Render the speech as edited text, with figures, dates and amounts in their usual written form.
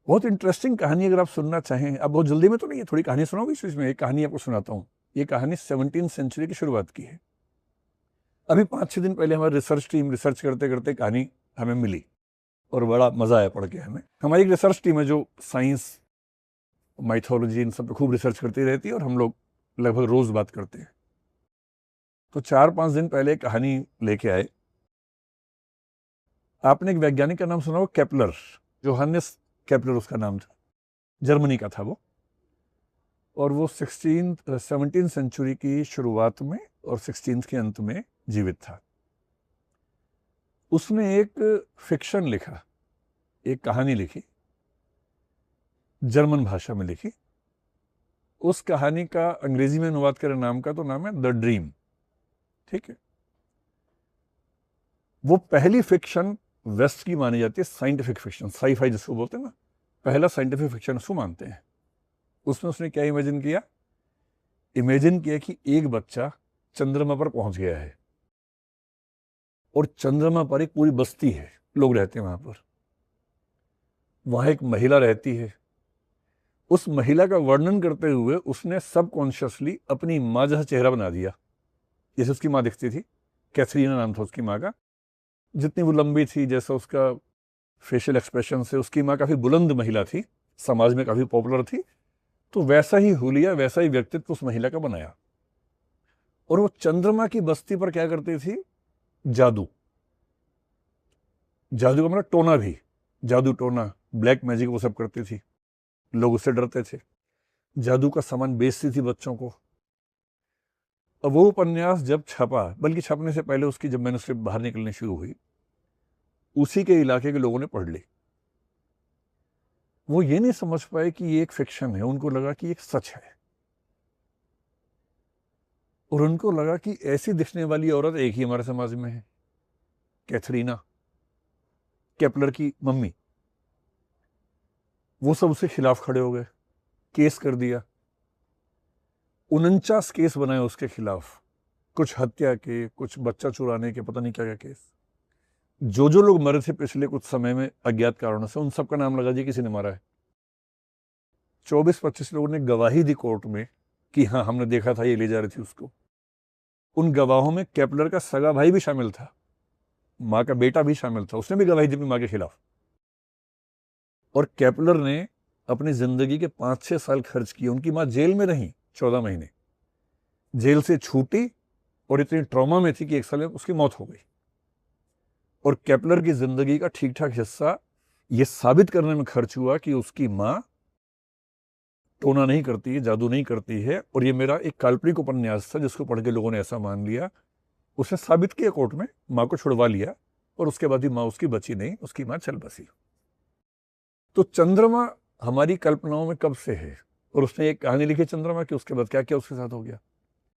बहुत इंटरेस्टिंग कहानी अगर आप सुनना चाहें, अब बहुत जल्दी में तो नहीं है, थोड़ी कहानी सुनाऊंगी इस में, एक कहानी आपको सुनाता हूँ। ये कहानी 17वीं सेंचुरी की शुरुआत की है। अभी 5-6 दिन पहले हमारी रिसर्च टीम रिसर्च करते करते कहानी हमें मिली और बड़ा मजा आया पढ़ के हमें। हमारी एक रिसर्च टीम है जो साइंस, माइथोलॉजी, इन सब पे खूब रिसर्च करती रहती है और हम लोग लगभग रोज बात करते हैं। तो 4-5 दिन पहले कहानी लेके आए। आपने एक वैज्ञानिक का नाम सुना हो, केपलर, जोहानिस केपलर उसका नाम था, जर्मनी का था वो। और वो 17वीं सेंचुरी की शुरुआत में और 16वीं के अंत में जीवित था। उसने एक फिक्शन लिखा, एक कहानी लिखी, जर्मन भाषा में लिखी। उस कहानी का अंग्रेजी में अनुवाद करें नाम का, तो नाम है द ड्रीम। ठीक है। वो पहली फिक्शन वेस्ट की मानी जाती है, साइंटिफिक फिक्शन, साई-फाई जिसको बोलते हैं ना, पहला साइंटिफिक फिक्शन उसको मानते हैं। उसमें उसने क्या इमेजिन किया? इमेजिन किया कि एक बच्चा चंद्रमा पर पहुंच गया है और चंद्रमा पर एक पूरी बस्ती है, लोग रहते हैं वहां पर। वहां एक महिला रहती है। उस महिला का वर्णन करते हुए उसने सबकॉन्शियसली अपनी माँ जैसा चेहरा बना दिया, जैसे उसकी माँ दिखती थी। कैथरीना नाम था उसकी माँ का। जितनी वो लंबी थी, जैसा उसका फेशियल एक्सप्रेशन से, उसकी माँ काफी बुलंद महिला थी, समाज में काफी पॉपुलर थी। तो वैसा ही हुलिया, वैसा ही व्यक्तित्व उस महिला का बनाया। और वो चंद्रमा की बस्ती पर क्या करती थी? जादू। जादू का मतलब टोना भी, जादू टोना, ब्लैक मैजिक, वो सब करती थी। लोग उससे डरते थे। जादू का सामान बेचती थी बच्चों को। अब वो उपन्यास जब छपा, बल्कि छपने से पहले उसकी जब मैन्युस्क्रिप्ट बाहर निकलनी शुरू हुई, उसी के इलाके के लोगों ने पढ़ ली। वो ये नहीं समझ पाए कि ये एक फिक्शन है, उनको लगा कि एक सच है। और उनको लगा कि ऐसी दिखने वाली औरत एक ही हमारे समाज में है, कैथरीना, केपलर की मम्मी। वो सब उसके खिलाफ खड़े हो गए, केस कर दिया। 49 केस बनाए उसके खिलाफ, कुछ हत्या के, कुछ बच्चा चुराने के, पता नहीं क्या क्या केस। जो जो लोग मरे थे पिछले कुछ समय में अज्ञात कारणों से, उन सबका नाम लगा दिया किसी ने मारा है। 24-25 लोगों ने गवाही दी कोर्ट में कि हाँ हमने देखा था, ये ले जा रही थी उसको। उन गवाहों में केपलर का सगा भाई भी शामिल था, माँ का बेटा भी शामिल था, उसने भी गवाही दी अपनी माँ के खिलाफ। और केपलर ने अपनी जिंदगी के 5-6 साल खर्च किए। उनकी माँ जेल में रही 14 महीने, जेल से छूटी और इतनी ट्रॉमा में थी कि 1 साल में उसकी मौत हो गई। और केपलर की जिंदगी का ठीक ठाक हिस्सा यह साबित करने में खर्च हुआ कि उसकी माँ टोना नहीं करती है, जादू नहीं करती है। और ये मेरा एक काल्पनिक उपन्यास था जिसको पढ़ के लोगों ने ऐसा मान लिया। उसने साबित किया कोर्ट में, माँ को छुड़वा लिया, और उसके बाद ही माँ उसकी बची नहीं, उसकी माँ चल बसी। तो चंद्रमा हमारी कल्पनाओं में कब से है, और उसने एक कहानी लिखी चंद्रमा की, उसके बाद क्या क्या उसके साथ हो गया।